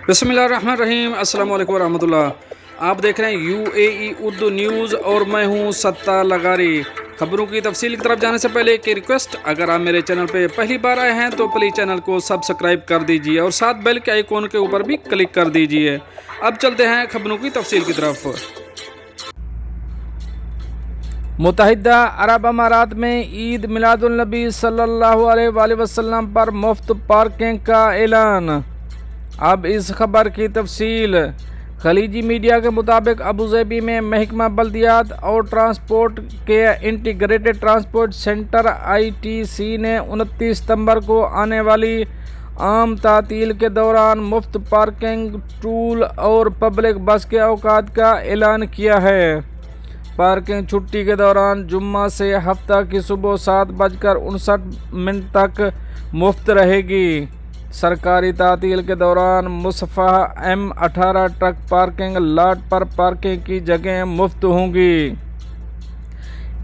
बिस्मिल्लाहिर्रहमानिर्रहीम। अस्सलाम वालेकुम रहमतुल्लाह। आप देख रहे हैं UAE उर्दू न्यूज़ और मैं हूं सत्ता लगारी। खबरों की तफसील की तरफ जाने से पहले एक रिक्वेस्ट, अगर आप मेरे चैनल पे पहली बार आए हैं तो प्लीज़ चैनल को सब्सक्राइब कर दीजिए और साथ बेल के आइकॉन के ऊपर भी क्लिक कर दीजिए। अब चलते हैं खबरों की तफसील की तरफ। मुत्तहिदा अरब अमारात में ईद मिलादुल नबी सल्लल्लाहु अलैहि वसल्लम पर मुफ्त पार्किंग का ऐलान। अब इस खबर की तफसील। खलीजी मीडिया के मुताबिक अबूज़ेबी में महकमा बल्दियात और ट्रांसपोर्ट के इंटीग्रेटेड ट्रांसपोर्ट सेंटर ITC ने 29 सितंबर को आने वाली आम तातील के दौरान मुफ्त पार्किंग, टूल और पब्लिक बस के औकात का ऐलान किया है। पार्किंग छुट्टी के दौरान जुम्मा से हफ्ता की सुबह 7:59 तक मुफ्त रहेगी। सरकारी तातील के दौरान मुसफ़ा M18 ट्रक पार्किंग लॉट पर पार्किंग की जगह मुफ्त होंगी।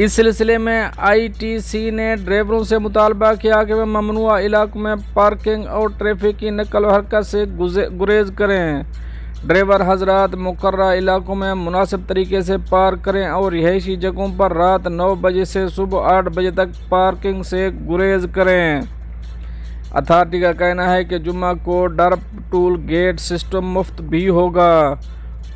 इस सिलसिले में ITC ने ड्राइवरों से मुतालबा किया कि वे ममनुआ इलाकों में पार्किंग और ट्रैफिक की नकल व हरकत से गुरेज करें। ड्राइवर हजरात मुकर्रर इलाकों में मुनासिब तरीके से पार्क करें और रिहायशी जगहों पर रात 9 बजे से सुबह 8 बजे तक पार्किंग से गुरेज करें। अथॉरिटी का कहना है कि जुम्मा को डर्प टूल गेट सिस्टम मुफ्त भी होगा।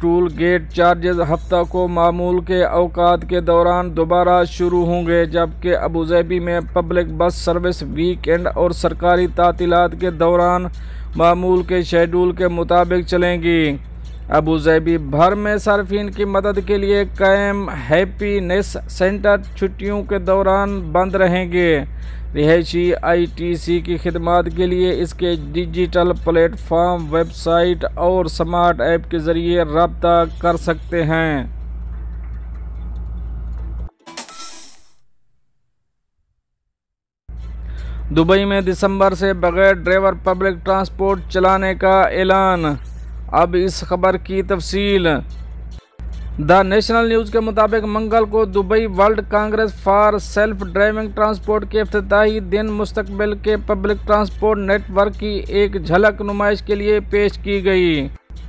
टूल गेट चार्जेस हफ्ता को मामूल के औकात के दौरान दोबारा शुरू होंगे, जबकि अबूज़ेबी में पब्लिक बस सर्विस वीकेंड और सरकारी तातीलात के दौरान मामूल के शेड्यूल के मुताबिक चलेंगी। अबूज़ेबी भर में सार्फिन की मदद के लिए कायम हैप्पीनेस सेंटर छुट्टियों के दौरान बंद रहेंगे। रिहायशी ITC की खिदमात के लिए इसके डिजिटल प्लेटफॉर्म, वेबसाइट और स्मार्ट ऐप के ज़रिए रब्ता कर सकते हैं। दुबई में दिसंबर से बगैर ड्राइवर पब्लिक ट्रांसपोर्ट चलाने का ऐलान। अब इस खबर की तफसील। द नेशनल न्यूज़ के मुताबिक मंगल को Dubai world Congress for self driving transport के इफ्तिताही दिन मुस्तकबिल के पब्लिक ट्रांसपोर्ट नेटवर्क की एक झलक नुमाइश के लिए पेश की गई।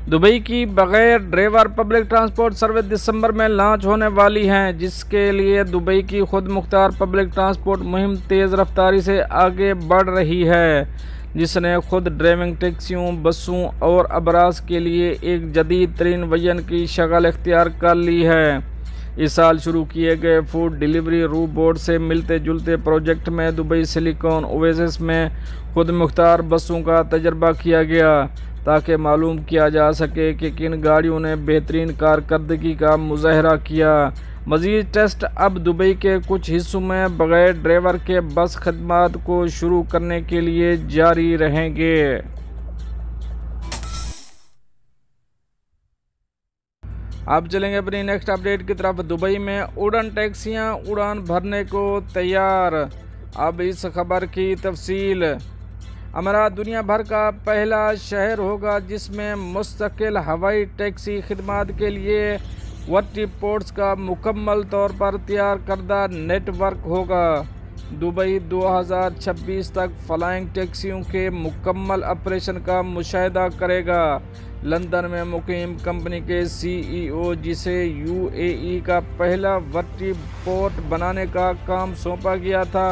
दुबई की बगैर ड्राइवर पब्लिक ट्रांसपोर्ट सर्विस दिसंबर में लॉन्च होने वाली हैं, जिसके लिए दुबई की खुद मुख्तार पब्लिक ट्रांसपोर्ट मुहिम तेज़ रफ्तारी से आगे बढ़ रही है, जिसने खुद ड्राइविंग टैक्सियों, बसों और अबराज के लिए एक जदीद तरीन वजन की शक्ल इख्तियार कर ली है। इस साल शुरू किए गए फूड डिलीवरी रोबोट से मिलते जुलते प्रोजेक्ट में दुबई सिलिकॉन ओएसिस में खुद मुख्तार बसों का तजर्बा किया गया, ताकि मालूम किया जा सके कि किन गाड़ियों ने बेहतरीन कारकर्दगी का मुजाहरा किया। मज़ीद टेस्ट अब दुबई के कुछ हिस्सों में बगैर ड्राइवर के बस खदमात को शुरू करने के लिए जारी रहेंगे। अब चलेंगे अपनी नेक्स्ट अपडेट की तरफ। दुबई में उड़न टैक्सियां उड़ान भरने को तैयार। अब इस खबर की तफसील। अमारात दुनिया भर का पहला शहर होगा जिसमें मुस्तकिल हवाई टैक्सी खिदमात के लिए वर्टीपोर्ट्स का मुकम्मल तौर पर तैयार करदा नेटवर्क होगा। दुबई 2026 तक फ्लाइंग टैक्सियों के मुकम्मल ऑपरेशन का मुशाहिदा करेगा। लंदन में मुकीम कंपनी के CEO, जिसे UAE का पहला वर्टीपोर्ट बनाने का काम सौंपा गया था,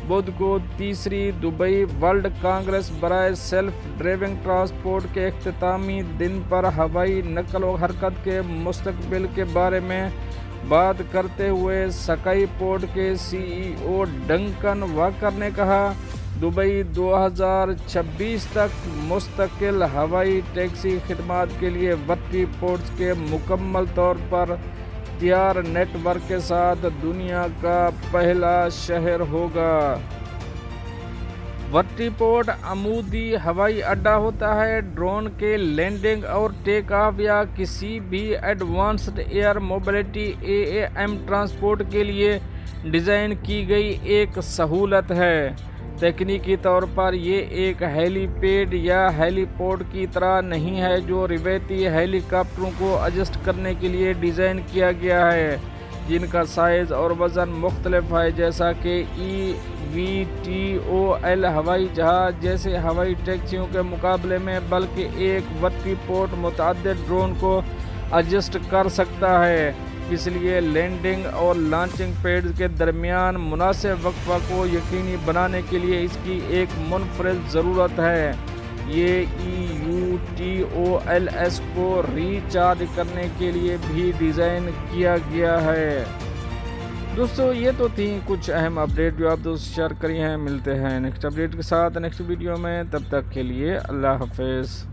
बुध को तीसरी दुबई वर्ल्ड कांग्रेस बराए सेल्फ ड्राइविंग ट्रांसपोर्ट के इख्तितामी दिन पर हवाई नकल व हरकत के मुस्तकबिल के बारे में बात करते हुए स्काई पोर्ट के CEO डंकन वाकर ने कहा, दुबई 2026 तक मुस्तकिल हवाई टैक्सी खिदमात के लिए वर्टीपोर्ट्स के मुकम्मल तौर पर तैयार नेटवर्क के साथ दुनिया का पहला शहर होगा। वर्टीपोर्ट अमूदी हवाई अड्डा होता है। ड्रोन के लैंडिंग और टेक ऑफ या किसी भी advanced air mobility AAM transport के लिए डिज़ाइन की गई एक सहूलत है। तकनीकी तौर पर ये एक हेलीपैड या हेलीपोर्ट की तरह नहीं है जो रिवायती हेलीकॉप्टरों को एडजस्ट करने के लिए डिज़ाइन किया गया है, जिनका साइज़ और वज़न मुख्तलिफ है, जैसा कि VTOL ہوائی جہاز جیسے ہوائی ٹیکسیوں کے مقابلے میں، بلکہ ایک ورٹی پورٹ متعدد ڈرون کو ایڈجسٹ کر سکتا ہے۔ اس لیے لینڈنگ اور لانچنگ پیڈز کے درمیان مناسب وقفہ کو یقینی بنانے کے لیے اس کی ایک منفرد ضرورت ہے۔ یہ EUTOLS کو ریچارج کرنے کے لیے بھی ڈیزائن کیا گیا ہے۔ دوستو یہ تو تھیں کچھ اہم اپڈیٹ جو آپ دوست شیئر کری ہیں۔ ملتے ہیں نیکسٹ اپڈیٹ کے ساتھ نیکسٹ ویڈیو میں، تب تک کے لیے اللہ حافظ۔